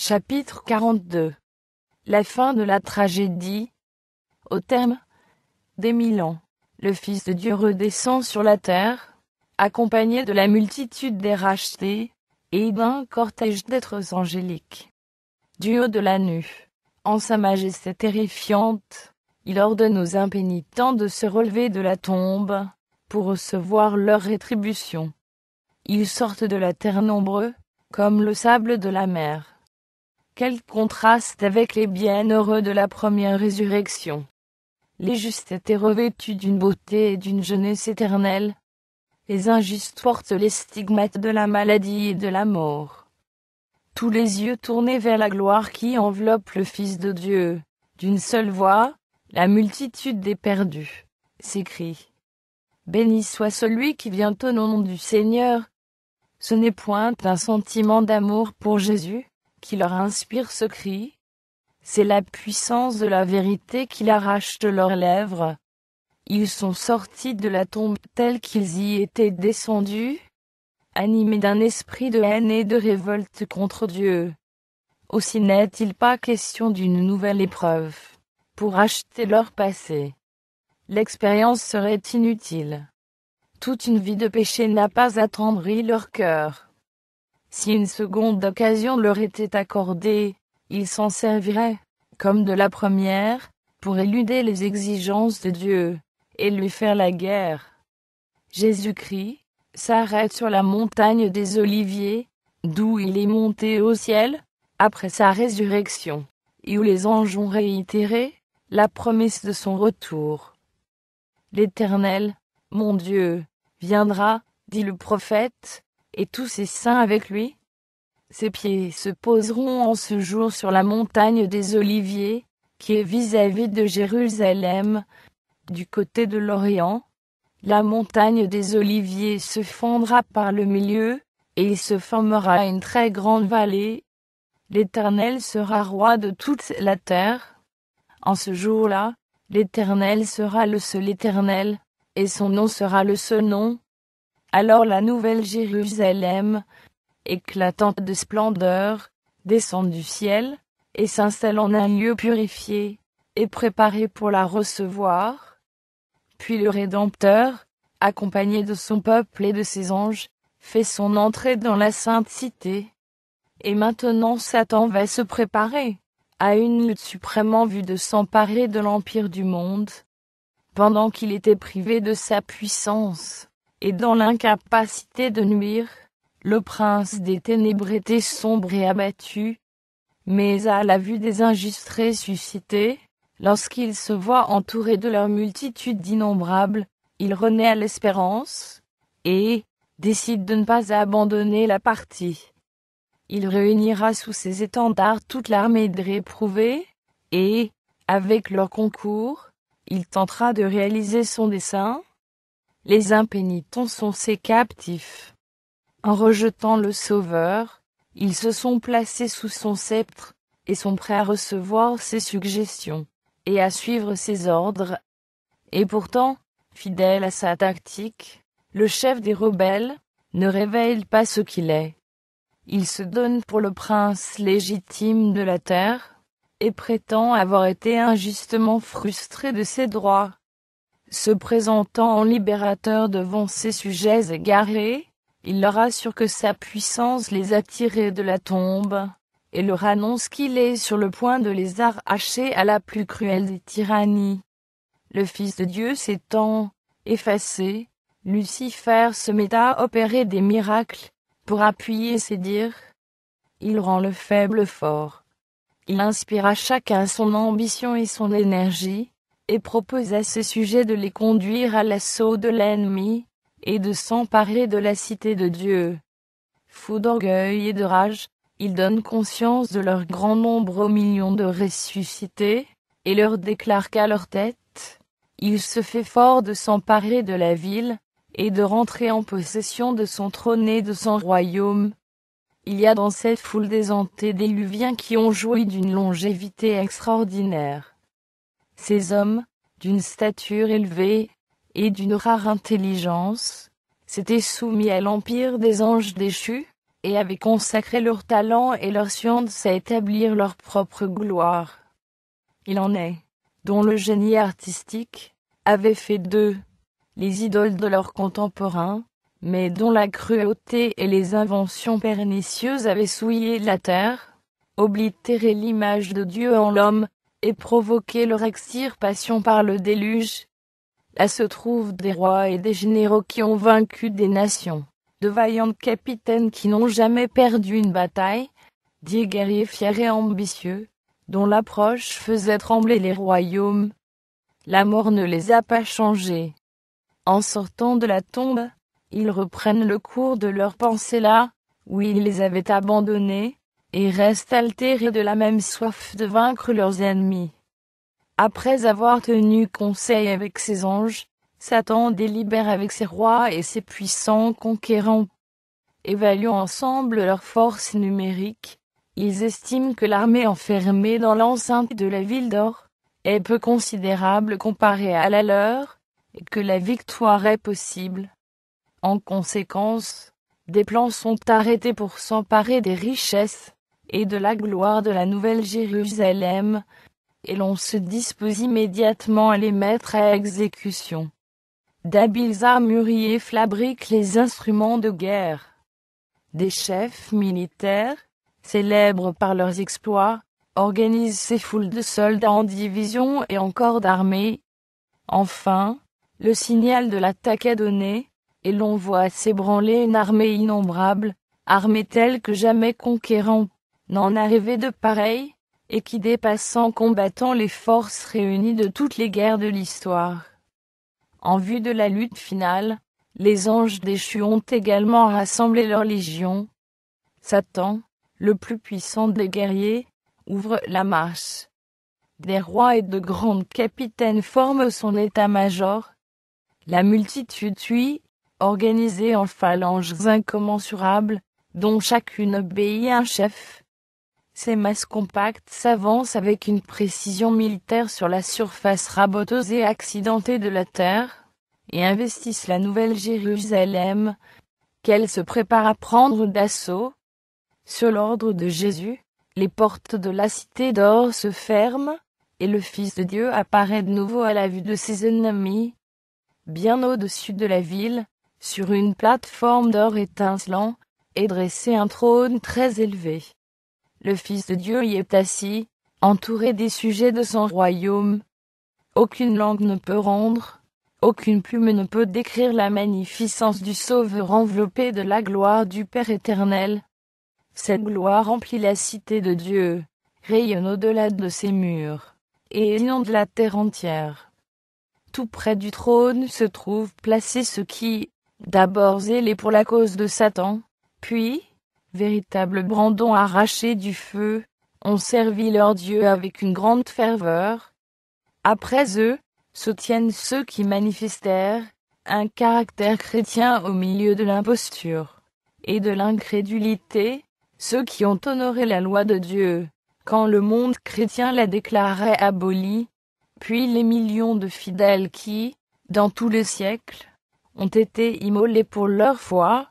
Chapitre 42. La fin de la tragédie. Au terme des 1000 ans, le Fils de Dieu redescend sur la terre, accompagné de la multitude des rachetés, et d'un cortège d'êtres angéliques. Du haut de la nue, en sa majesté terrifiante, il ordonne aux impénitents de se relever de la tombe, pour recevoir leur rétribution. Ils sortent de la terre nombreux, comme le sable de la mer. Quel contraste avec les bienheureux de la première résurrection! Les justes étaient revêtus d'une beauté et d'une jeunesse éternelle. Les injustes portent les stigmates de la maladie et de la mort. Tous les yeux tournés vers la gloire qui enveloppe le Fils de Dieu, d'une seule voix, la multitude des perdus s'écrie. Béni soit celui qui vient au nom du Seigneur. Ce n'est point un sentiment d'amour pour Jésus qui leur inspire ce cri. C'est la puissance de la vérité qui l'arrache de leurs lèvres. Ils sont sortis de la tombe tels qu'ils y étaient descendus, animés d'un esprit de haine et de révolte contre Dieu. Aussi n'est-il pas question d'une nouvelle épreuve, pour acheter leur passé. L'expérience serait inutile. Toute une vie de péché n'a pas attendri leur cœur. Si une seconde occasion leur était accordée, ils s'en serviraient, comme de la première, pour éluder les exigences de Dieu, et lui faire la guerre. Jésus-Christ s'arrête sur la montagne des Oliviers, d'où il est monté au ciel, après sa résurrection, et où les anges ont réitéré la promesse de son retour. L'Éternel, mon Dieu, viendra, dit le prophète, et tous ses saints avec lui. Ses pieds se poseront en ce jour sur la montagne des Oliviers, qui est vis-à-vis de Jérusalem, du côté de l'Orient. La montagne des Oliviers se fendra par le milieu, et il se formera une très grande vallée. L'Éternel sera roi de toute la terre. En ce jour-là, l'Éternel sera le seul Éternel, et son nom sera le seul nom. Alors la nouvelle Jérusalem, éclatante de splendeur, descend du ciel, et s'installe en un lieu purifié, et préparé pour la recevoir. Puis le Rédempteur, accompagné de son peuple et de ses anges, fait son entrée dans la sainte cité. Et maintenant Satan va se préparer à une lutte suprême en vue de s'emparer de l'empire du monde. Pendant qu'il était privé de sa puissance, et dans l'incapacité de nuire, le prince des ténèbres était sombre et abattu. Mais à la vue des injustes ressuscités, lorsqu'il se voit entouré de leur multitude innombrable, il renaît à l'espérance, et décide de ne pas abandonner la partie. Il réunira sous ses étendards toute l'armée des réprouvés, et, avec leur concours, il tentera de réaliser son dessein. Les impénitents sont ses captifs. En rejetant le Sauveur, ils se sont placés sous son sceptre, et sont prêts à recevoir ses suggestions, et à suivre ses ordres. Et pourtant, fidèle à sa tactique, le chef des rebelles ne révèle pas ce qu'il est. Il se donne pour le prince légitime de la terre, et prétend avoir été injustement frustré de ses droits. Se présentant en libérateur devant ses sujets égarés, il leur assure que sa puissance les a tirés de la tombe, et leur annonce qu'il est sur le point de les arracher à la plus cruelle des tyrannies. Le Fils de Dieu s'étant effacé, Lucifer se met à opérer des miracles, pour appuyer ses dires. Il rend le faible fort. Il inspire à chacun son ambition et son énergie, et propose à ses sujets de les conduire à l'assaut de l'ennemi, et de s'emparer de la cité de Dieu. Fou d'orgueil et de rage, il donne conscience de leur grand nombre aux millions de ressuscités, et leur déclare qu'à leur tête, il se fait fort de s'emparer de la ville, et de rentrer en possession de son trône et de son royaume. Il y a dans cette foule des antédiluviens qui ont joui d'une longévité extraordinaire. Ces hommes, d'une stature élevée, et d'une rare intelligence, s'étaient soumis à l'empire des anges déchus, et avaient consacré leur talent et leur science à établir leur propre gloire. Il en est, dont le génie artistique avait fait d'eux les idoles de leurs contemporains, mais dont la cruauté et les inventions pernicieuses avaient souillé la terre, oblitéré l'image de Dieu en l'homme, et provoqué leur extirpation par le déluge. Là se trouvent des rois et des généraux qui ont vaincu des nations, de vaillants capitaines qui n'ont jamais perdu une bataille, des guerriers fiers et ambitieux, dont l'approche faisait trembler les royaumes. La mort ne les a pas changés. En sortant de la tombe, ils reprennent le cours de leurs pensées là, où ils les avaient abandonnés, et restent altérés de la même soif de vaincre leurs ennemis. Après avoir tenu conseil avec ses anges, Satan délibère avec ses rois et ses puissants conquérants. Évaluant ensemble leurs forces numériques, ils estiment que l'armée enfermée dans l'enceinte de la ville d'or est peu considérable comparée à la leur, et que la victoire est possible. En conséquence, des plans sont arrêtés pour s'emparer des richesses et de la gloire de la Nouvelle Jérusalem, et l'on se dispose immédiatement à les mettre à exécution. D'habiles armuriers fabriquent les instruments de guerre. Des chefs militaires, célèbres par leurs exploits, organisent ces foules de soldats en divisions et en corps d'armée. Enfin, le signal de l'attaque est donné, et l'on voit s'ébranler une armée innombrable, armée telle que jamais conquérant n'en arrivait de pareille, et qui dépasse en combattant les forces réunies de toutes les guerres de l'histoire. En vue de la lutte finale, les anges déchus ont également rassemblé leurs légions. Satan, le plus puissant des guerriers, ouvre la marche. Des rois et de grands capitaines forment son état-major. La multitude suit, organisée en phalanges incommensurables, dont chacune obéit à un chef. Ces masses compactes s'avancent avec une précision militaire sur la surface raboteuse et accidentée de la terre, et investissent la Nouvelle Jérusalem, qu'elle se prépare à prendre d'assaut. Sur l'ordre de Jésus, les portes de la cité d'or se ferment, et le Fils de Dieu apparaît de nouveau à la vue de ses ennemis. Bien au-dessus de la ville, sur une plateforme d'or étincelant, est dressé un trône très élevé. Le Fils de Dieu y est assis, entouré des sujets de son royaume. Aucune langue ne peut rendre, aucune plume ne peut décrire la magnificence du Sauveur enveloppé de la gloire du Père éternel. Cette gloire remplit la cité de Dieu, rayonne au-delà de ses murs, et inonde la terre entière. Tout près du trône se trouvent placés ceux qui, d'abord zélés pour la cause de Satan, puis, véritables brandons arrachés du feu, ont servi leur Dieu avec une grande ferveur. Après eux, se tiennent ceux qui manifestèrent un caractère chrétien au milieu de l'imposture et de l'incrédulité, ceux qui ont honoré la loi de Dieu, quand le monde chrétien la déclarait abolie, puis les millions de fidèles qui, dans tous les siècles, ont été immolés pour leur foi.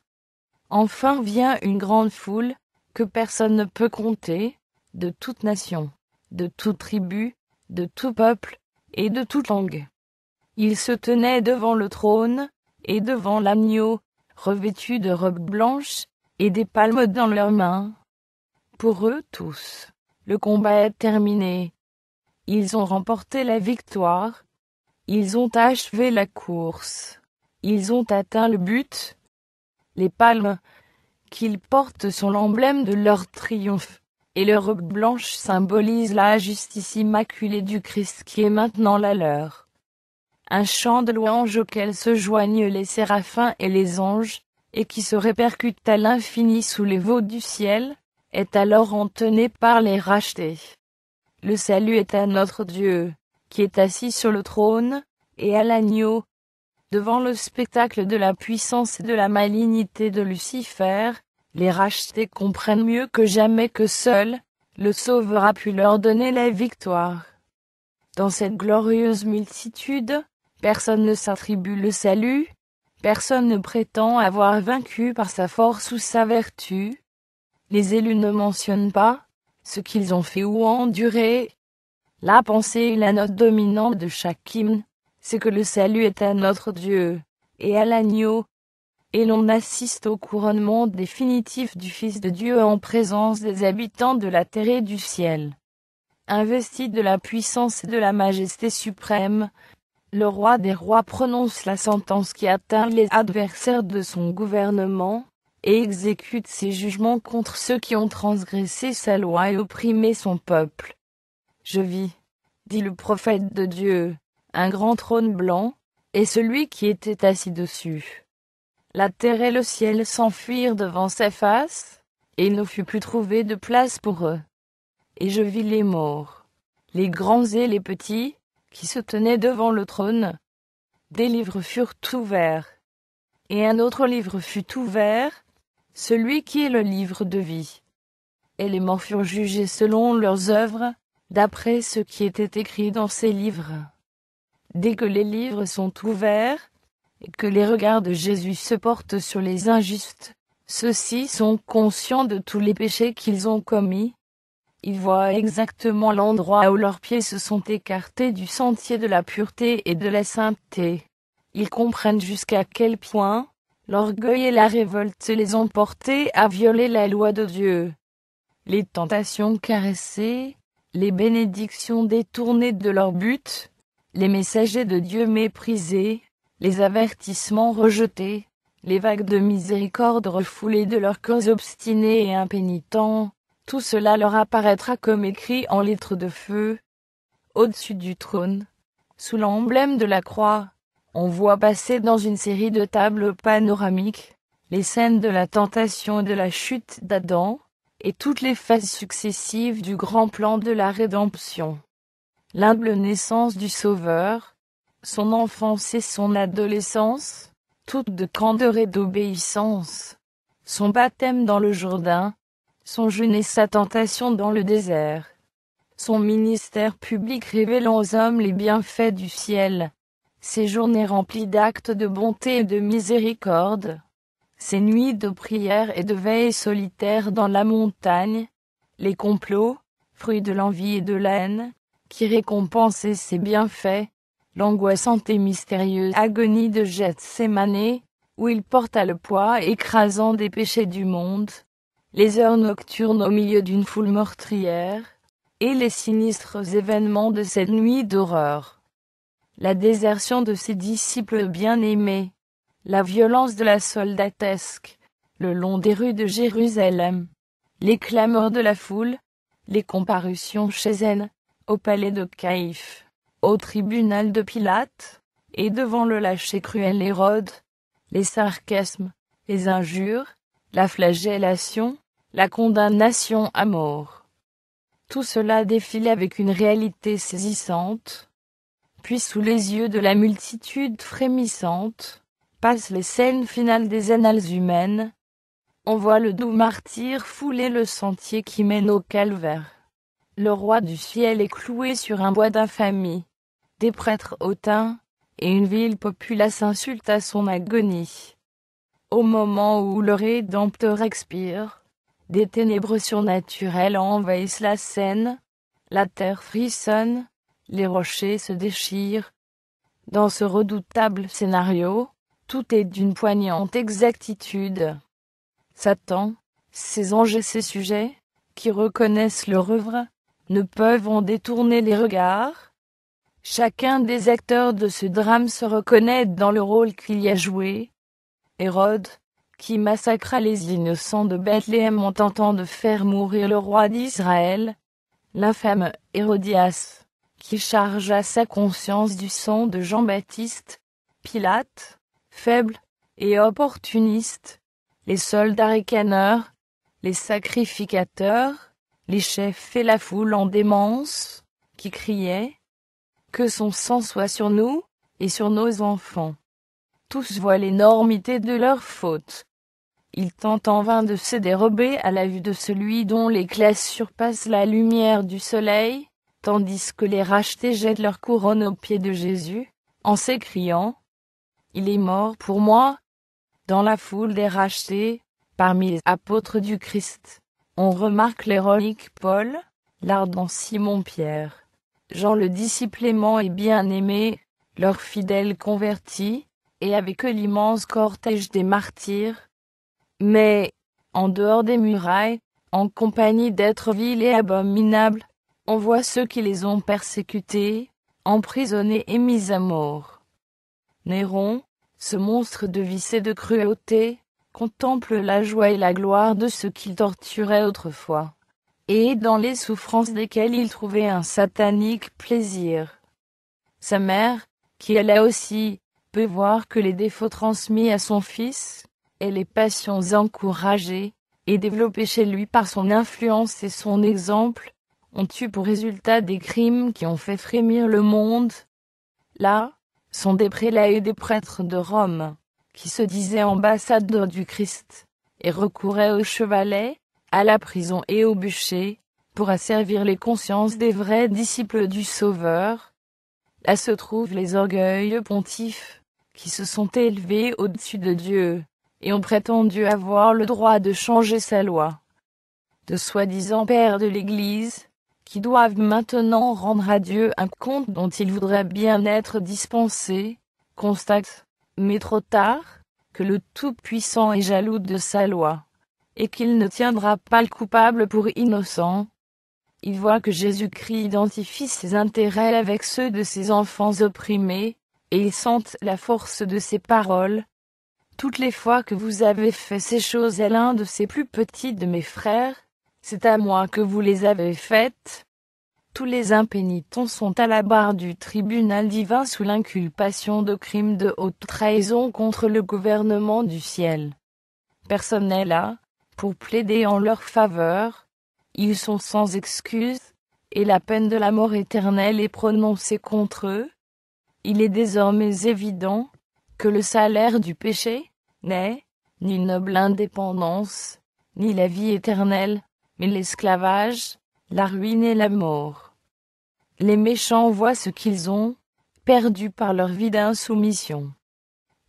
Enfin vient une grande foule, que personne ne peut compter, de toute nation, de toute tribu, de tout peuple, et de toute langue. Ils se tenaient devant le trône, et devant l'agneau, revêtus de robes blanches, et des palmes dans leurs mains. Pour eux tous, le combat est terminé. Ils ont remporté la victoire. Ils ont achevé la course. Ils ont atteint le but. Les palmes qu'ils portent sont l'emblème de leur triomphe, et leurs robes blanches symbolisent la justice immaculée du Christ qui est maintenant la leur. Un chant de louange auquel se joignent les séraphins et les anges, et qui se répercute à l'infini sous les veaux du ciel, est alors entonné par les rachetés. Le salut est à notre Dieu, qui est assis sur le trône, et à l'agneau. Devant le spectacle de la puissance et de la malignité de Lucifer, les rachetés comprennent mieux que jamais que seul, le Sauveur a pu leur donner la victoire. Dans cette glorieuse multitude, personne ne s'attribue le salut, personne ne prétend avoir vaincu par sa force ou sa vertu, Les élus ne mentionnent pas ce qu'ils ont fait ou enduré. La pensée et la note dominante de chaque hymne, c'est que le salut est à notre Dieu et à l'agneau. Et l'on assiste au couronnement définitif du Fils de Dieu en présence des habitants de la terre et du ciel. Investi de la puissance et de la majesté suprême, le roi des rois prononce la sentence qui atteint les adversaires de son gouvernement, et exécute ses jugements contre ceux qui ont transgressé sa loi et opprimé son peuple. Je vis, dit le prophète de Dieu, un grand trône blanc, et celui qui était assis dessus. La terre et le ciel s'enfuirent devant sa face, et il ne fut plus trouvé de place pour eux. Et je vis les morts, les grands et les petits, qui se tenaient devant le trône. Des livres furent ouverts. Et un autre livre fut ouvert, celui qui est le livre de vie. Et les morts furent jugés selon leurs œuvres, d'après ce qui était écrit dans ces livres. Dès que les livres sont ouverts, et que les regards de Jésus se portent sur les injustes, ceux-ci sont conscients de tous les péchés qu'ils ont commis. Ils voient exactement l'endroit où leurs pieds se sont écartés du sentier de la pureté et de la sainteté. Ils comprennent jusqu'à quel point l'orgueil et la révolte les ont portés à violer la loi de Dieu. Les tentations caressées, les bénédictions détournées de leur but, les messagers de Dieu méprisés, les avertissements rejetés, les vagues de miséricorde refoulées de leurs cœurs obstinés et impénitents, tout cela leur apparaîtra comme écrit en lettres de feu. Au-dessus du trône, sous l'emblème de la croix, on voit passer dans une série de tables panoramiques les scènes de la tentation et de la chute d'Adam, et toutes les phases successives du grand plan de la rédemption. L'humble naissance du Sauveur, son enfance et son adolescence, toutes de candeur et d'obéissance, son baptême dans le Jourdain, son jeûne et sa tentation dans le désert, son ministère public révélant aux hommes les bienfaits du ciel, ses journées remplies d'actes de bonté et de miséricorde, ses nuits de prière et de veille solitaire dans la montagne, les complots, fruits de l'envie et de la haine, qui récompensaient ses bienfaits, l'angoissante et mystérieuse agonie de Gethsémané, où il porta le poids écrasant des péchés du monde, les heures nocturnes au milieu d'une foule meurtrière, et les sinistres événements de cette nuit d'horreur. La désertion de ses disciples bien-aimés, la violence de la soldatesque, le long des rues de Jérusalem, les clameurs de la foule, les comparutions chez elle, au palais de Caïphe, au tribunal de Pilate, et devant le lâcher cruel Hérode, les sarcasmes, les injures, la flagellation, la condamnation à mort. Tout cela défilait avec une réalité saisissante. Puis sous les yeux de la multitude frémissante, passent les scènes finales des annales humaines. On voit le doux martyr fouler le sentier qui mène au calvaire. Le roi du ciel est cloué sur un bois d'infamie. Des prêtres hautains, et une vile populace insulte à son agonie. Au moment où le Rédempteur expire, des ténèbres surnaturelles envahissent la scène, la terre frissonne, les rochers se déchirent. Dans ce redoutable scénario, tout est d'une poignante exactitude. Satan, ses anges et ses sujets, qui reconnaissent leur œuvre, ne peuvent en détourner les regards. Chacun des acteurs de ce drame se reconnaît dans le rôle qu'il y a joué. Hérode, qui massacra les innocents de Bethléem en tentant de faire mourir le roi d'Israël. L'infâme Hérodias, qui chargea sa conscience du sang de Jean-Baptiste. Pilate, faible et opportuniste. Les soldats ricaneurs, les sacrificateurs, les chefs et la foule en démence, qui criaient « Que son sang soit sur nous et sur nos enfants ». Tous voient l'énormité de leur faute. Ils tentent en vain de se dérober à la vue de celui dont l'éclat surpasse la lumière du soleil, tandis que les rachetés jettent leur couronne aux pieds de Jésus, en s'écriant « Il est mort pour moi ». Dans la foule des rachetés, parmi les apôtres du Christ, On remarque l'héroïque Paul, l'ardent Simon-Pierre, Jean le disciple aimant et bien-aimé, leurs fidèles convertis, et avec eux l'immense cortège des martyrs. Mais, en dehors des murailles, en compagnie d'êtres vils et abominables, on voit ceux qui les ont persécutés, emprisonnés et mis à mort. Néron, ce monstre de vice et de cruauté, contemple la joie et la gloire de ceux qu'il torturait autrefois, et dans les souffrances desquelles il trouvait un satanique plaisir. Sa mère, qui elle aussi, peut voir que les défauts transmis à son fils, et les passions encouragées, et développées chez lui par son influence et son exemple, ont eu pour résultat des crimes qui ont fait frémir le monde. Là, sont des prélats et des prêtres de Rome, qui se disaient ambassadeurs du Christ, et recouraient au chevalet, à la prison et au bûcher, pour asservir les consciences des vrais disciples du Sauveur. Là se trouvent les orgueilleux pontifes, qui se sont élevés au-dessus de Dieu, et ont prétendu avoir le droit de changer sa loi. De soi-disant pères de l'Église, qui doivent maintenant rendre à Dieu un compte dont ils voudraient bien être dispensés, constatent, mais trop tard, que le Tout-Puissant est jaloux de sa loi, et qu'il ne tiendra pas le coupable pour innocent. Ils voient que Jésus-Christ identifie ses intérêts avec ceux de ses enfants opprimés, et ils sentent la force de ses paroles. Toutes les fois que vous avez fait ces choses à l'un de ces plus petits de mes frères, c'est à moi que vous les avez faites. Tous les impénitents sont à la barre du tribunal divin sous l'inculpation de crimes de haute trahison contre le gouvernement du ciel. Personne n'est là, pour plaider en leur faveur. Ils sont sans excuse, et la peine de la mort éternelle est prononcée contre eux. Il est désormais évident que le salaire du péché n'est ni noble indépendance, ni la vie éternelle, mais l'esclavage, la ruine et la mort. Les méchants voient ce qu'ils ont perdu par leur vie d'insoumission.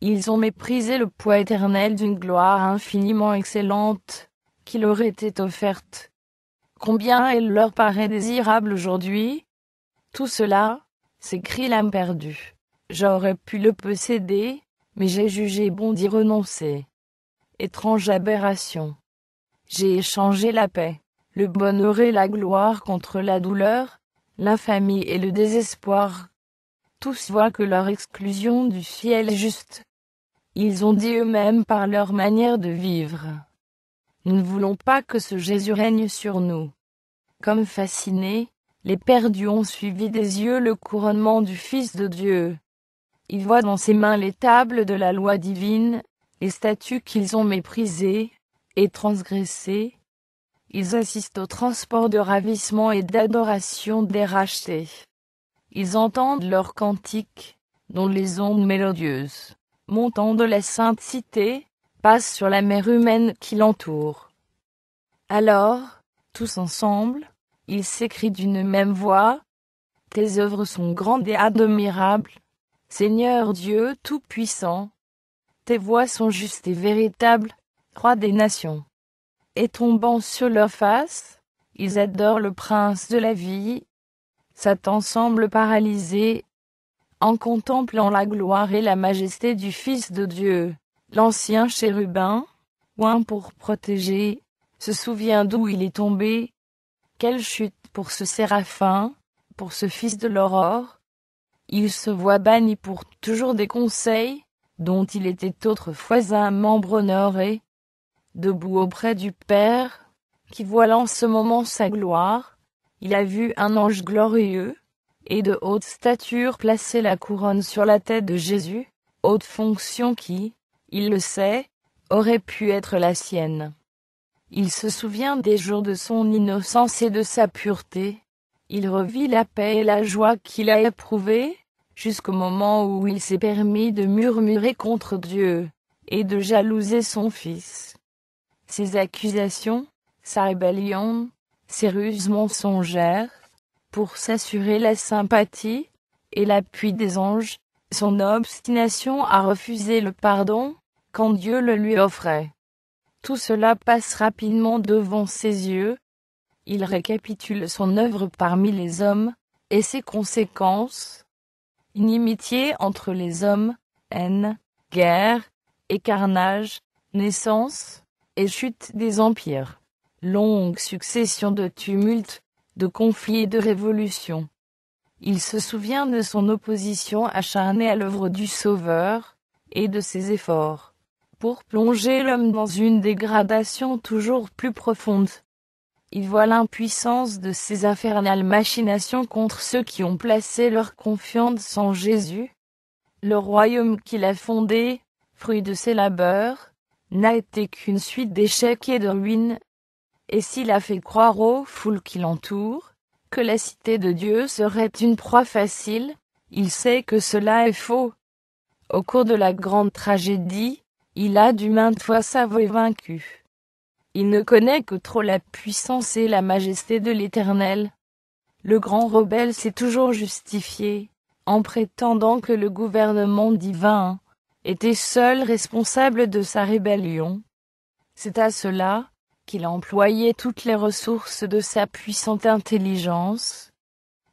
Ils ont méprisé le poids éternel d'une gloire infiniment excellente qui leur était offerte. Combien elle leur paraît désirable aujourd'hui? Tout cela, s'écrie l'âme perdue. J'aurais pu le posséder, mais j'ai jugé bon d'y renoncer. Étrange aberration. J'ai échangé la paix, le bonheur et la gloire contre la douleur, l'infamie et le désespoir. Tous voient que leur exclusion du ciel est juste. Ils ont dit eux-mêmes par leur manière de vivre: nous ne voulons pas que ce Jésus règne sur nous. Comme fascinés, les perdus ont suivi des yeux le couronnement du Fils de Dieu. Ils voient dans ses mains les tables de la loi divine, les statuts qu'ils ont méprisés et transgressés. Ils assistent au transport de ravissement et d'adoration des rachetés. Ils entendent leurs cantiques, dont les ondes mélodieuses, montant de la sainte cité, passent sur la mer humaine qui l'entoure. Alors, tous ensemble, ils s'écrient d'une même voix: tes œuvres sont grandes et admirables, Seigneur Dieu Tout-Puissant. Tes voies sont justes et véritables, Roi des nations. Et tombant sur leur face, ils adorent le Prince de la vie. Satan semble paralysé en contemplant la gloire et la majesté du Fils de Dieu. L'ancien chérubin, oint pour protéger, se souvient d'où il est tombé. Quelle chute pour ce séraphin, pour ce fils de l'aurore. Il se voit banni pour toujours des conseils, dont il était autrefois un membre honoré. Debout auprès du Père, qui voit en ce moment sa gloire, il a vu un ange glorieux, et de haute stature placer la couronne sur la tête de Jésus, haute fonction qui, il le sait, aurait pu être la sienne. Il se souvient des jours de son innocence et de sa pureté. Il revit la paix et la joie qu'il a éprouvées, jusqu'au moment où il s'est permis de murmurer contre Dieu, et de jalouser son Fils. Ses accusations, sa rébellion, ses ruses mensongères, pour s'assurer la sympathie et l'appui des anges, son obstination à refuser le pardon, quand Dieu le lui offrait. Tout cela passe rapidement devant ses yeux. Il récapitule son œuvre parmi les hommes, et ses conséquences. Inimitié entre les hommes, haine, guerre, et carnage, naissance, et chute des empires. Longue succession de tumultes, de conflits et de révolutions. Il se souvient de son opposition acharnée à l'œuvre du Sauveur, et de ses efforts pour plonger l'homme dans une dégradation toujours plus profonde. Il voit l'impuissance de ces infernales machinations contre ceux qui ont placé leur confiance en Jésus. Le royaume qu'il a fondé, fruit de ses labeurs, n'a été qu'une suite d'échecs et de ruines. Et s'il a fait croire aux foules qui l'entourent, que la cité de Dieu serait une proie facile, il sait que cela est faux. Au cours de la grande tragédie, il a dû maintes fois s'avouer vaincu. Il ne connaît que trop la puissance et la majesté de l'Éternel. Le grand rebelle s'est toujours justifié, en prétendant que le gouvernement divin était seul responsable de sa rébellion. C'est à cela qu'il a employé toutes les ressources de sa puissante intelligence.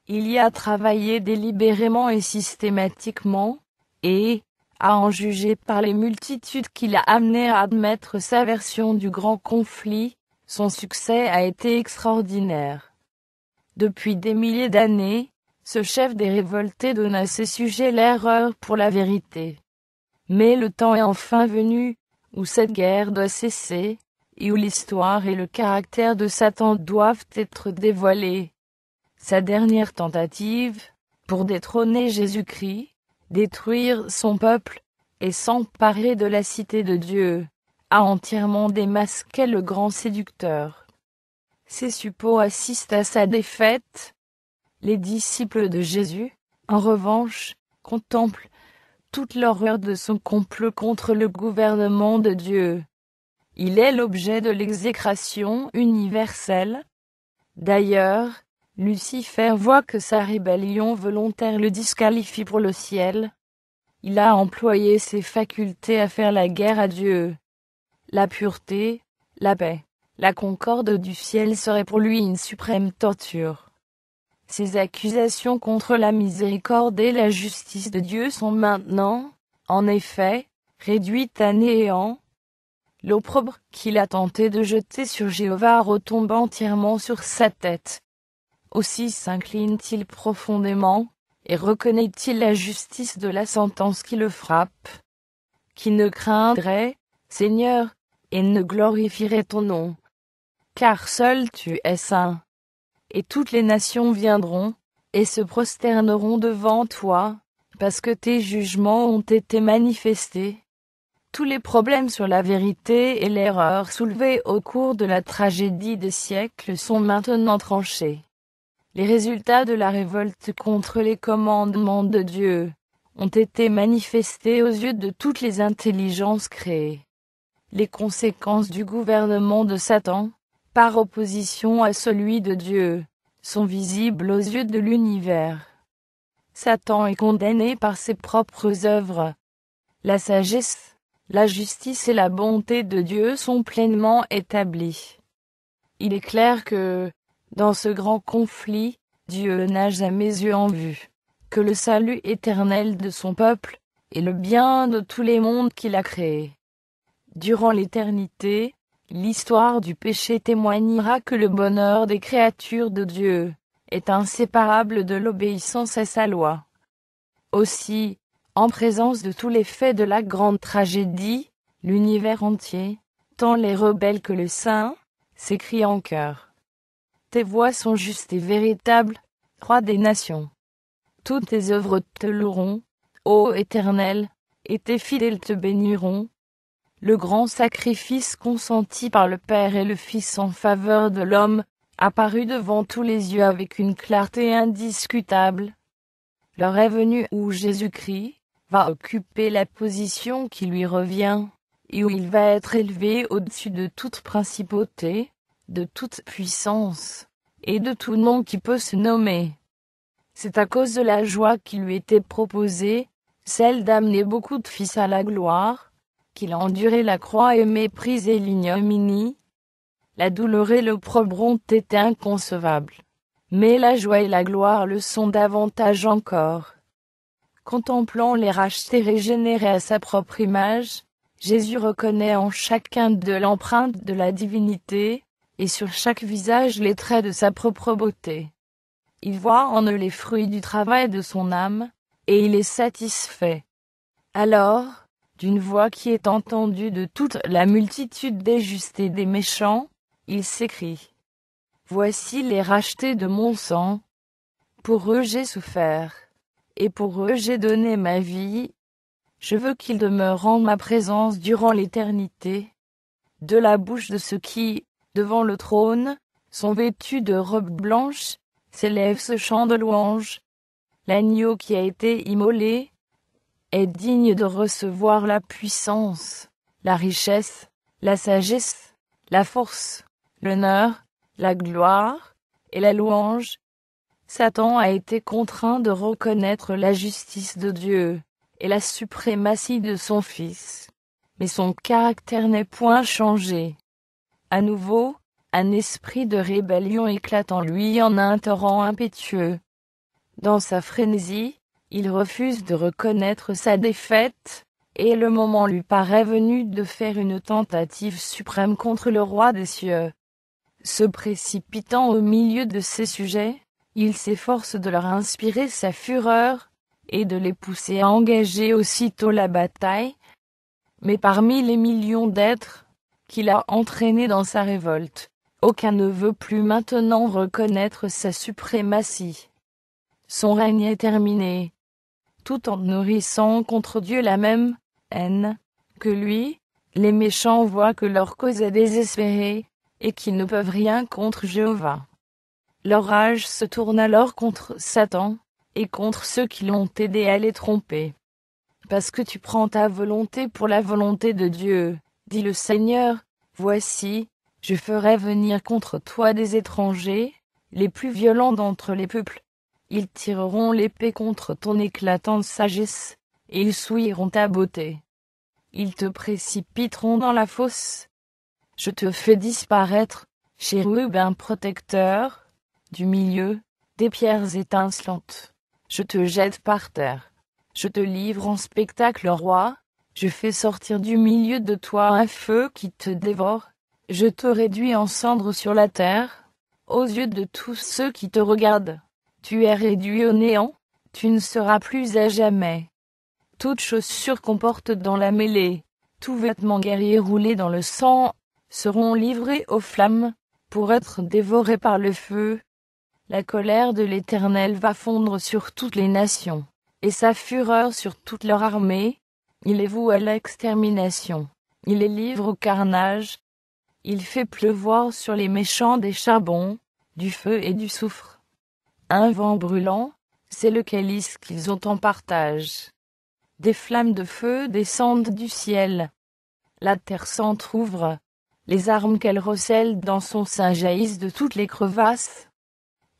Il y a travaillé délibérément et systématiquement, et, à en juger par les multitudes qu'il a amenées à admettre sa version du grand conflit, son succès a été extraordinaire. Depuis des milliers d'années, ce chef des révoltés donne à ses sujets l'erreur pour la vérité. Mais le temps est enfin venu, où cette guerre doit cesser, et où l'histoire et le caractère de Satan doivent être dévoilés. Sa dernière tentative, pour détrôner Jésus-Christ, détruire son peuple, et s'emparer de la cité de Dieu, a entièrement démasqué le grand séducteur. Ses suppôts assistent à sa défaite. Les disciples de Jésus, en revanche, contemplent toute l'horreur de son complot contre le gouvernement de Dieu. Il est l'objet de l'exécration universelle. D'ailleurs, Lucifer voit que sa rébellion volontaire le disqualifie pour le ciel. Il a employé ses facultés à faire la guerre à Dieu. La pureté, la paix, la concorde du ciel serait pour lui une suprême torture. Ses accusations contre la miséricorde et la justice de Dieu sont maintenant, en effet, réduites à néant. L'opprobre qu'il a tenté de jeter sur Jéhovah retombe entièrement sur sa tête. Aussi s'incline-t-il profondément, et reconnaît-il la justice de la sentence qui le frappe. Qui ne craindrait, Seigneur, et ne glorifierait ton nom. Car seul tu es saint. Et toutes les nations viendront, et se prosterneront devant toi, parce que tes jugements ont été manifestés. Tous les problèmes sur la vérité et l'erreur soulevés au cours de la tragédie des siècles sont maintenant tranchés. Les résultats de la révolte contre les commandements de Dieu ont été manifestés aux yeux de toutes les intelligences créées. Les conséquences du gouvernement de Satan, par opposition à celui de Dieu, sont visibles aux yeux de l'univers. Satan est condamné par ses propres œuvres. La sagesse, la justice et la bonté de Dieu sont pleinement établies. Il est clair que, dans ce grand conflit, Dieu n'a jamais eu en vue que le salut éternel de son peuple, et le bien de tous les mondes qu'il a créés. Durant l'éternité, l'histoire du péché témoignera que le bonheur des créatures de Dieu est inséparable de l'obéissance à sa loi. Aussi, en présence de tous les faits de la grande tragédie, l'univers entier, tant les rebelles que les saints, s'écrie en chœur. Tes voies sont justes et véritables, roi des nations. Toutes tes œuvres te loueront, ô Éternel, et tes fidèles te béniront. Le grand sacrifice consenti par le Père et le Fils en faveur de l'homme, apparut devant tous les yeux avec une clarté indiscutable. L'heure est venue où Jésus-Christ va occuper la position qui lui revient, et où il va être élevé au-dessus de toute principauté, de toute puissance, et de tout nom qui peut se nommer. C'est à cause de la joie qui lui était proposée, celle d'amener beaucoup de fils à la gloire, qu'il a enduré la croix et méprisé l'ignominie. La douleur et l'opprobre ont été inconcevables. Mais la joie et la gloire le sont davantage encore. Contemplant les rachetés régénérés à sa propre image, Jésus reconnaît en chacun d'eux l'empreinte de la divinité, et sur chaque visage les traits de sa propre beauté. Il voit en eux les fruits du travail de son âme, et il est satisfait. Alors, d'une voix qui est entendue de toute la multitude des justes et des méchants, il s'écrie: Voici les rachetés de mon sang. Pour eux j'ai souffert, et pour eux j'ai donné ma vie. Je veux qu'ils demeurent en ma présence durant l'éternité. De la bouche de ceux qui, devant le trône, sont vêtus de robes blanches, s'élève ce chant de louange. L'agneau qui a été immolé est digne de recevoir la puissance, la richesse, la sagesse, la force, l'honneur, la gloire et la louange. Satan a été contraint de reconnaître la justice de Dieu et la suprématie de son Fils. Mais son caractère n'est point changé. À nouveau, un esprit de rébellion éclate en lui en un torrent impétueux. Dans sa frénésie, il refuse de reconnaître sa défaite, et le moment lui paraît venu de faire une tentative suprême contre le roi des cieux. Se précipitant au milieu de ses sujets, il s'efforce de leur inspirer sa fureur, et de les pousser à engager aussitôt la bataille. Mais parmi les millions d'êtres qu'il a entraînés dans sa révolte, aucun ne veut plus maintenant reconnaître sa suprématie. Son règne est terminé. Tout en nourrissant contre Dieu la même haine que lui, les méchants voient que leur cause est désespérée, et qu'ils ne peuvent rien contre Jéhovah. Leur rage se tourne alors contre Satan, et contre ceux qui l'ont aidé à les tromper. Parce que tu prends ta volonté pour la volonté de Dieu, dit le Seigneur, voici, je ferai venir contre toi des étrangers, les plus violents d'entre les peuples. Ils tireront l'épée contre ton éclatante sagesse, et ils souilleront ta beauté. Ils te précipiteront dans la fosse. Je te fais disparaître, chérubin protecteur, du milieu des pierres étincelantes. Je te jette par terre. Je te livre en spectacle, roi. Je fais sortir du milieu de toi un feu qui te dévore. Je te réduis en cendres sur la terre, aux yeux de tous ceux qui te regardent. Tu es réduit au néant, tu ne seras plus à jamais. Toute chaussure qu'on porte dans la mêlée, tout vêtement guerrier roulé dans le sang, seront livrés aux flammes, pour être dévorés par le feu. La colère de l'Éternel va fondre sur toutes les nations, et sa fureur sur toute leur armée. Il les voue à l'extermination, il les livre au carnage. Il fait pleuvoir sur les méchants des charbons, du feu et du soufre. Un vent brûlant, c'est le calice qu'ils ont en partage. Des flammes de feu descendent du ciel. La terre s'entr'ouvre, les armes qu'elle recèle dans son sein jaillissent de toutes les crevasses.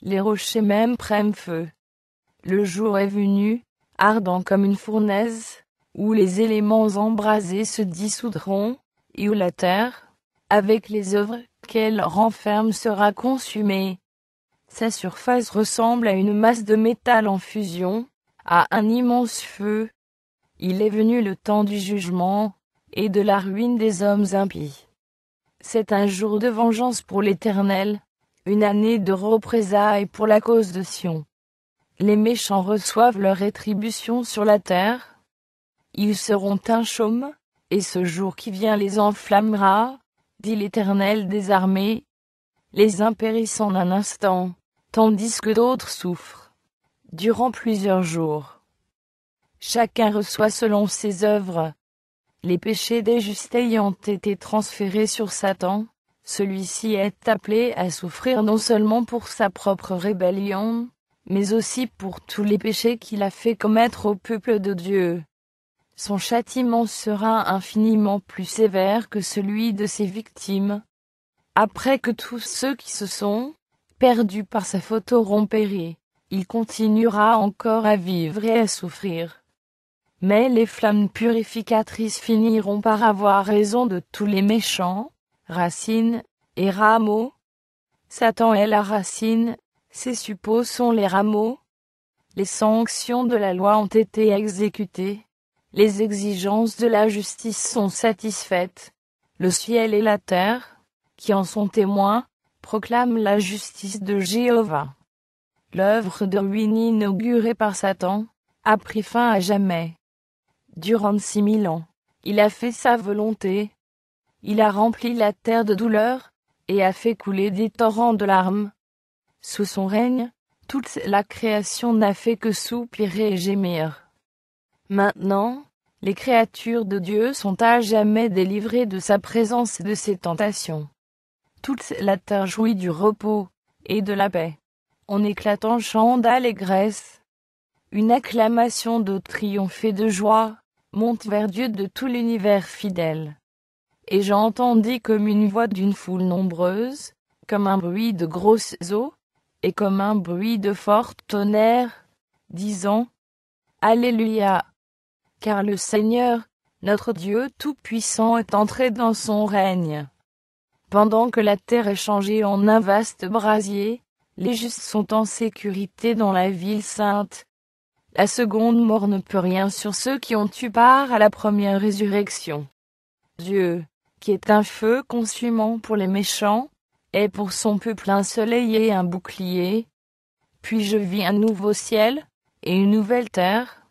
Les rochers même prennent feu. Le jour est venu, ardent comme une fournaise, où les éléments embrasés se dissoudront, et où la terre, avec les œuvres qu'elle renferme, sera consumée. Sa surface ressemble à une masse de métal en fusion, à un immense feu. Il est venu le temps du jugement, et de la ruine des hommes impies. C'est un jour de vengeance pour l'Éternel, une année de représailles pour la cause de Sion. Les méchants reçoivent leur rétribution sur la terre. Ils seront un chaume, et ce jour qui vient les enflammera, dit l'Éternel des armées. Les uns périssent en un instant, tandis que d'autres souffrent, durant plusieurs jours. Chacun reçoit selon ses œuvres. Les péchés des justes ayant été transférés sur Satan, celui-ci est appelé à souffrir non seulement pour sa propre rébellion, mais aussi pour tous les péchés qu'il a fait commettre au peuple de Dieu. Son châtiment sera infiniment plus sévère que celui de ses victimes. Après que tous ceux qui se sont perdus par sa faute auront péri, il continuera encore à vivre et à souffrir. Mais les flammes purificatrices finiront par avoir raison de tous les méchants, racines et rameaux. Satan est la racine, ses suppôts sont les rameaux. Les sanctions de la loi ont été exécutées. Les exigences de la justice sont satisfaites. Le ciel et la terre, qui en sont témoins, proclament la justice de Jéhovah. L'œuvre de ruine inaugurée par Satan a pris fin à jamais. Durant 6000 ans, il a fait sa volonté. Il a rempli la terre de douleur, et a fait couler des torrents de larmes. Sous son règne, toute la création n'a fait que soupirer et gémir. Maintenant, les créatures de Dieu sont à jamais délivrées de sa présence et de ses tentations. Toute la terre jouit du repos et de la paix. On éclate en chants d'allégresse. Une acclamation de triomphe et de joie monte vers Dieu de tout l'univers fidèle. Et j'entendis comme une voix d'une foule nombreuse, comme un bruit de grosses eaux, et comme un bruit de fort tonnerre, disant: Alléluia! Car le Seigneur, notre Dieu Tout-Puissant est entré dans son règne. Pendant que la terre est changée en un vaste brasier, les justes sont en sécurité dans la ville sainte. La seconde mort ne peut rien sur ceux qui ont eu part à la première résurrection. Dieu, qui est un feu consumant pour les méchants, est pour son peuple un soleil et un bouclier. Puis je vis un nouveau ciel et une nouvelle terre,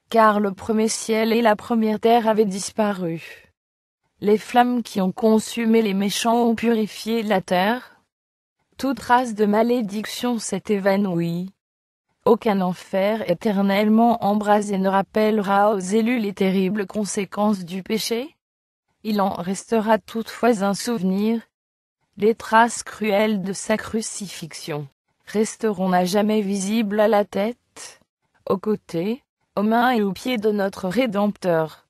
car le premier ciel et la première terre avaient disparu. Les flammes qui ont consumé les méchants ont purifié la terre. Toute trace de malédiction s'est évanouie. Aucun enfer éternellement embrasé ne rappellera aux élus les terribles conséquences du péché. Il en restera toutefois un souvenir. Les traces cruelles de sa crucifixion resteront à jamais visibles à la tête, aux côtés, aux mains et aux pieds de notre Rédempteur.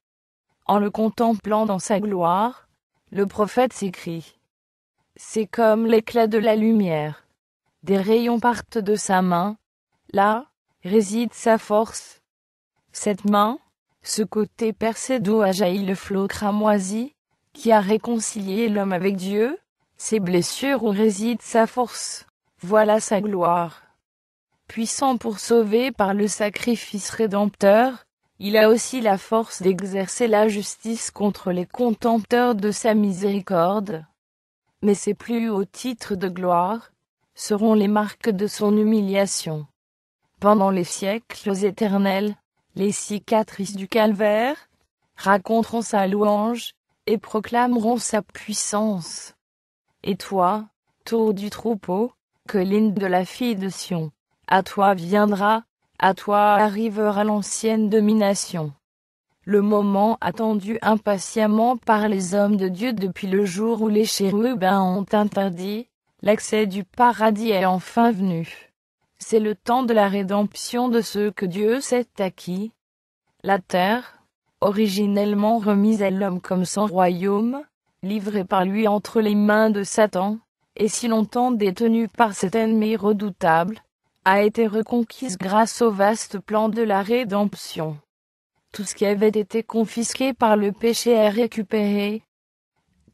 En le contemplant dans sa gloire, le prophète s'écrie: C'est comme l'éclat de la lumière. Des rayons partent de sa main. Là réside sa force. Cette main, ce côté percé d'où a jailli le flot cramoisi, qui a réconcilié l'homme avec Dieu, ces blessures où réside sa force, voilà sa gloire. Puissant pour sauver par le sacrifice rédempteur, il a aussi la force d'exercer la justice contre les contempteurs de sa miséricorde. Mais ses plus hauts titres de gloire seront les marques de son humiliation. Pendant les siècles éternels, les cicatrices du calvaire raconteront sa louange et proclameront sa puissance. Et toi, tour du troupeau, colline de la fille de Sion, à toi viendra, à toi arrivera l'ancienne domination. Le moment attendu impatiemment par les hommes de Dieu depuis le jour où les chérubins ont interdit l'accès du paradis est enfin venu. C'est le temps de la rédemption de ceux que Dieu s'est acquis. La terre, originellement remise à l'homme comme son royaume, livrée par lui entre les mains de Satan, et si longtemps détenue par cet ennemi redoutable, a été reconquise grâce au vaste plan de la rédemption. Tout ce qui avait été confisqué par le péché est récupéré,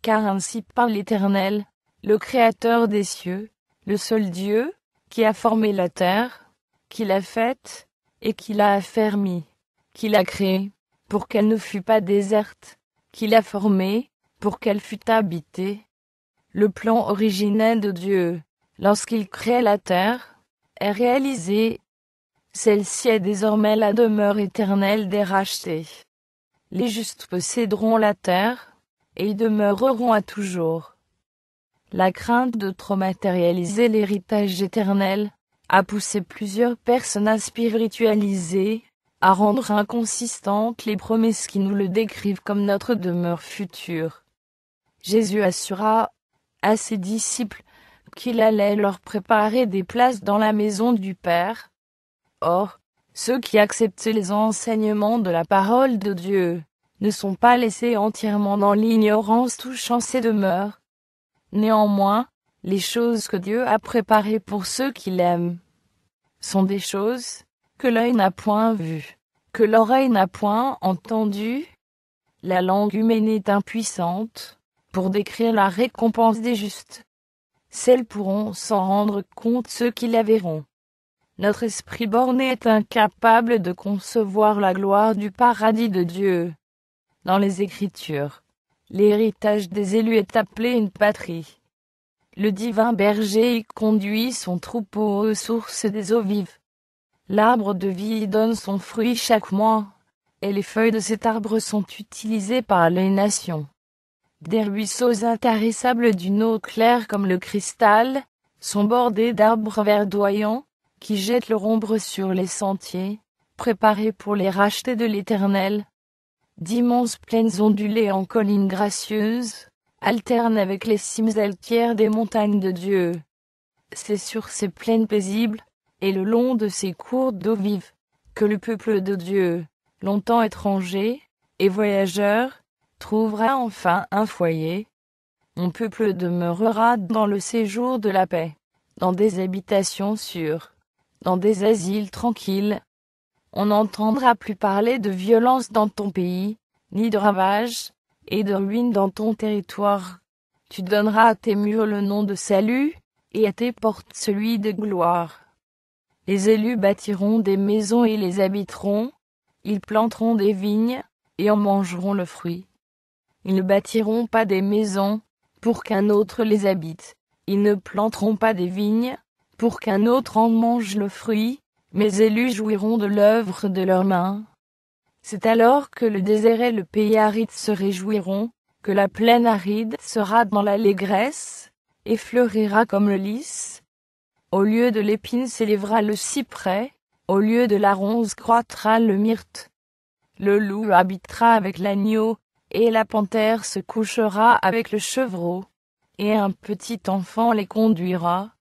car ainsi parle l'Éternel, le Créateur des cieux, le seul Dieu, qui a formé la terre, qui l'a faite, et qui l'a affermie, qui l'a créée, pour qu'elle ne fût pas déserte, qui l'a formée, pour qu'elle fût habitée. Le plan originel de Dieu, lorsqu'il crée la terre, est réalisé. Celle-ci est désormais la demeure éternelle des rachetés. Les justes posséderont la terre, et y demeureront à toujours. La crainte de trop matérialiser l'héritage éternel a poussé plusieurs personnes à spiritualiser, à rendre inconsistantes les promesses qui nous le décrivent comme notre demeure future. Jésus assura à ses disciples qu'il allait leur préparer des places dans la maison du Père. Or, ceux qui acceptent les enseignements de la parole de Dieu ne sont pas laissés entièrement dans l'ignorance touchant ces demeures. Néanmoins, les choses que Dieu a préparées pour ceux qui l'aiment sont des choses que l'œil n'a point vues, que l'oreille n'a point entendu. La langue humaine est impuissante pour décrire la récompense des justes. Seuls pourront s'en rendre compte ceux qui la verront. Notre esprit borné est incapable de concevoir la gloire du paradis de Dieu. Dans les Écritures, l'héritage des élus est appelé une patrie. Le divin berger y conduit son troupeau aux sources des eaux vives. L'arbre de vie y donne son fruit chaque mois, et les feuilles de cet arbre sont utilisées par les nations. Des ruisseaux intarissables d'une eau claire comme le cristal, sont bordés d'arbres verdoyants, qui jettent leur ombre sur les sentiers, préparés pour les rachetés de l'Éternel. D'immenses plaines ondulées en collines gracieuses, alternent avec les cimes altières des montagnes de Dieu. C'est sur ces plaines paisibles, et le long de ces cours d'eau vive, que le peuple de Dieu, longtemps étranger et voyageur, trouvera enfin un foyer. Mon peuple demeurera dans le séjour de la paix, dans des habitations sûres, dans des asiles tranquilles. On n'entendra plus parler de violence dans ton pays, ni de ravages, et de ruines dans ton territoire. Tu donneras à tes murs le nom de salut, et à tes portes celui de gloire. Les élus bâtiront des maisons et les habiteront, ils planteront des vignes, et en mangeront le fruit. Ils ne bâtiront pas des maisons, pour qu'un autre les habite, ils ne planteront pas des vignes, pour qu'un autre en mange le fruit, mes élus jouiront de l'œuvre de leurs mains. C'est alors que le désert et le pays aride se réjouiront, que la plaine aride sera dans l'allégresse, et fleurira comme le lys. Au lieu de l'épine s'élèvera le cyprès, au lieu de la ronce croîtra le myrte. Le loup habitera avec l'agneau, et la panthère se couchera avec le chevreau, et un petit enfant les conduira.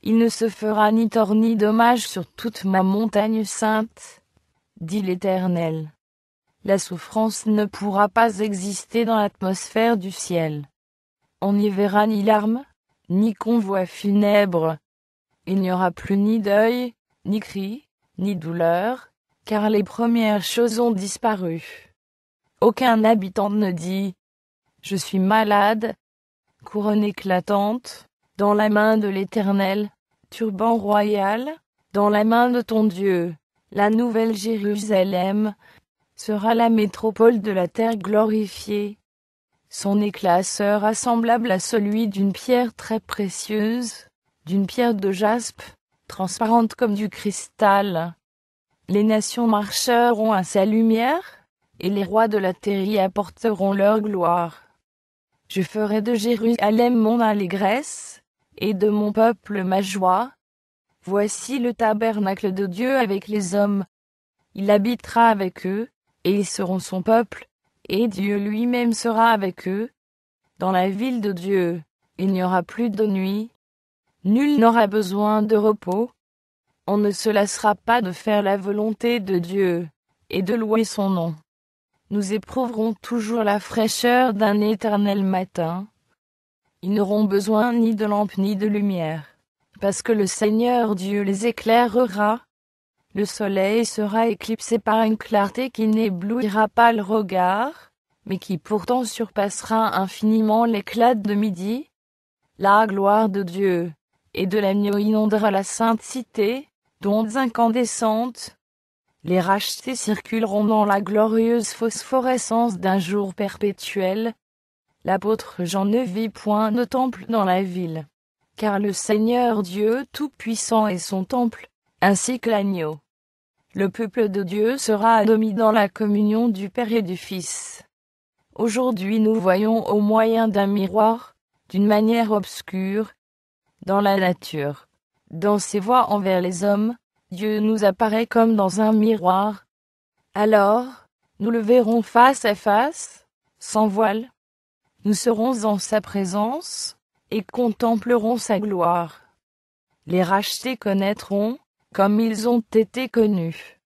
Il ne se fera ni tort ni dommage sur toute ma montagne sainte, dit l'Éternel. La souffrance ne pourra pas exister dans l'atmosphère du ciel. On n'y verra ni larmes, ni convois funèbres. Il n'y aura plus ni deuil, ni cris, ni douleur, car les premières choses ont disparu. Aucun habitant ne dit « Je suis malade », couronne éclatante, dans la main de l'Éternel, turban royal, dans la main de ton Dieu, la nouvelle Jérusalem, sera la métropole de la terre glorifiée. Son éclat sera semblable à celui d'une pierre très précieuse, d'une pierre de jaspe, transparente comme du cristal. Les nations marcheront à sa lumière, et les rois de la terre y apporteront leur gloire. Je ferai de Jérusalem mon allégresse, et de mon peuple ma joie. Voici le tabernacle de Dieu avec les hommes. Il habitera avec eux, et ils seront son peuple, et Dieu lui-même sera avec eux. Dans la ville de Dieu, il n'y aura plus de nuit. Nul n'aura besoin de repos. On ne se lassera pas de faire la volonté de Dieu, et de louer son nom. Nous éprouverons toujours la fraîcheur d'un éternel matin. Ils n'auront besoin ni de lampe ni de lumière, parce que le Seigneur Dieu les éclairera. Le soleil sera éclipsé par une clarté qui n'éblouira pas le regard, mais qui pourtant surpassera infiniment l'éclat de midi. La gloire de Dieu et de l'agneau inondera la sainte cité, d'ondes incandescentes. Les rachetés circuleront dans la glorieuse phosphorescence d'un jour perpétuel. L'apôtre Jean ne vit point de temple dans la ville, car le Seigneur Dieu Tout-Puissant est son temple, ainsi que l'agneau. Le peuple de Dieu sera admis dans la communion du Père et du Fils. Aujourd'hui nous voyons au moyen d'un miroir, d'une manière obscure, dans la nature. Dans ses voies envers les hommes, Dieu nous apparaît comme dans un miroir. Alors, nous le verrons face à face, sans voile. Nous serons en sa présence, et contemplerons sa gloire. Les rachetés connaîtront, comme ils ont été connus,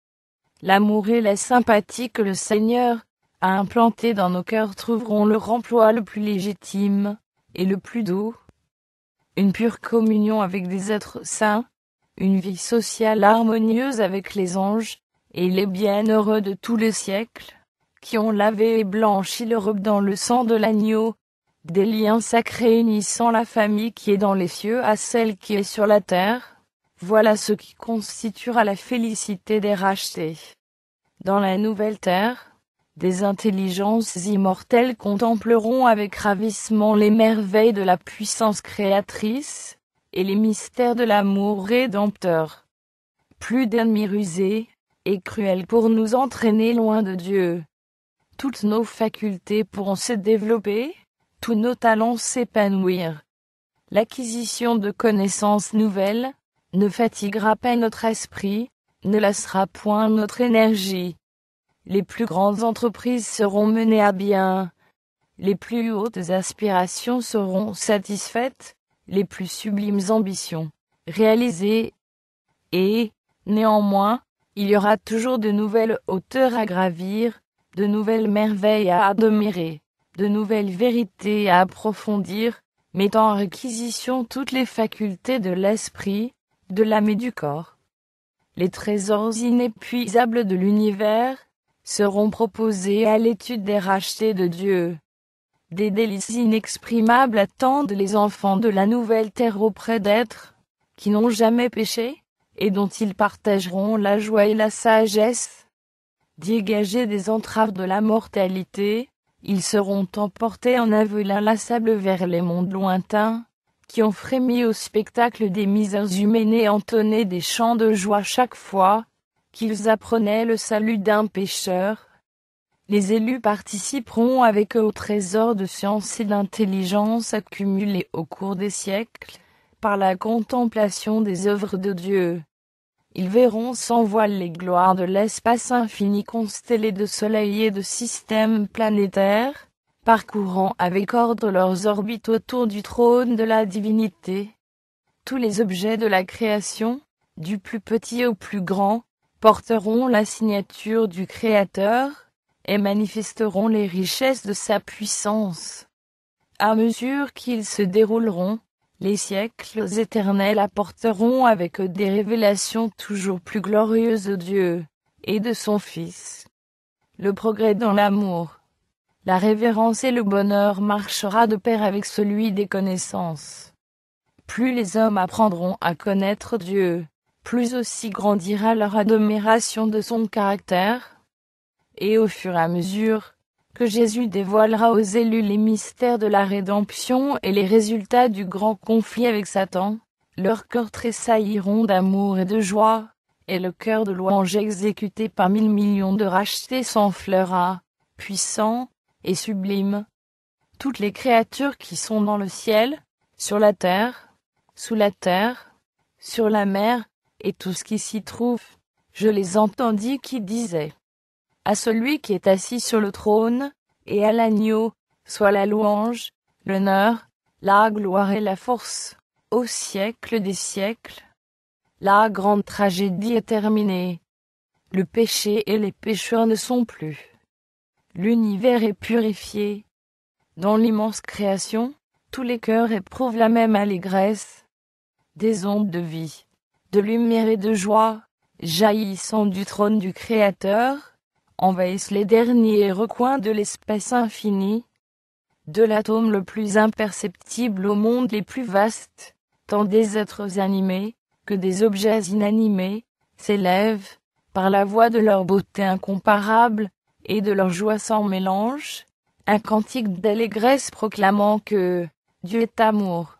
l'amour et la sympathie que le Seigneur a implantés dans nos cœurs trouveront leur emploi le plus légitime, et le plus doux. Une pure communion avec des êtres saints, une vie sociale harmonieuse avec les anges, et les bienheureux de tous les siècles, qui ont lavé et blanchi l'Europe dans le sang de l'agneau, des liens sacrés unissant la famille qui est dans les cieux à celle qui est sur la terre, voilà ce qui constituera la félicité des rachetés. Dans la nouvelle terre, des intelligences immortelles contempleront avec ravissement les merveilles de la puissance créatrice, et les mystères de l'amour rédempteur. Plus d'ennemis rusés et cruels pour nous entraîner loin de Dieu. Toutes nos facultés pourront se développer, tous nos talents s'épanouir. L'acquisition de connaissances nouvelles ne fatiguera pas notre esprit, ne lassera point notre énergie. Les plus grandes entreprises seront menées à bien. Les plus hautes aspirations seront satisfaites, les plus sublimes ambitions réalisées. Et, néanmoins, il y aura toujours de nouvelles hauteurs à gravir, de nouvelles merveilles à admirer, de nouvelles vérités à approfondir, mettant en réquisition toutes les facultés de l'esprit, de l'âme et du corps. Les trésors inépuisables de l'univers seront proposés à l'étude des rachetés de Dieu. Des délices inexprimables attendent les enfants de la nouvelle terre auprès d'êtres qui n'ont jamais péché, et dont ils partageront la joie et la sagesse. Dégagés des entraves de la mortalité, ils seront emportés en un vol inlassable vers les mondes lointains, qui ont frémi au spectacle des misères humaines et entonné des chants de joie chaque fois qu'ils apprenaient le salut d'un pécheur. Les élus participeront avec eux au trésor de science et d'intelligence accumulés au cours des siècles, par la contemplation des œuvres de Dieu. Ils verront sans voile les gloires de l'espace infini constellé de soleils et de systèmes planétaires, parcourant avec ordre leurs orbites autour du trône de la divinité. Tous les objets de la création, du plus petit au plus grand, porteront la signature du Créateur, et manifesteront les richesses de sa puissance. À mesure qu'ils se dérouleront, les siècles éternels apporteront avec eux des révélations toujours plus glorieuses de Dieu et de son Fils. Le progrès dans l'amour, la révérence et le bonheur marchera de pair avec celui des connaissances. Plus les hommes apprendront à connaître Dieu, plus aussi grandira leur admiration de son caractère. Et au fur et à mesure que Jésus dévoilera aux élus les mystères de la rédemption et les résultats du grand conflit avec Satan, leurs cœurs tressailliront d'amour et de joie, et le cœur de louange exécuté par 1000 millions de rachetés s'enflera, puissant et sublime. Toutes les créatures qui sont dans le ciel, sur la terre, sous la terre, sur la mer, et tout ce qui s'y trouve, je les entendis qui disaient: à celui qui est assis sur le trône, et à l'agneau, soit la louange, l'honneur, la gloire et la force, au siècle des siècles. La grande tragédie est terminée. Le péché et les pécheurs ne sont plus. L'univers est purifié. Dans l'immense création, tous les cœurs éprouvent la même allégresse. Des ondes de vie, de lumière et de joie, jaillissant du trône du Créateur, envahissent les derniers recoins de l'espace infini, de l'atome le plus imperceptible au monde les plus vastes, tant des êtres animés que des objets inanimés s'élèvent, par la voix de leur beauté incomparable et de leur joie sans mélange, un cantique d'allégresse proclamant que Dieu est amour.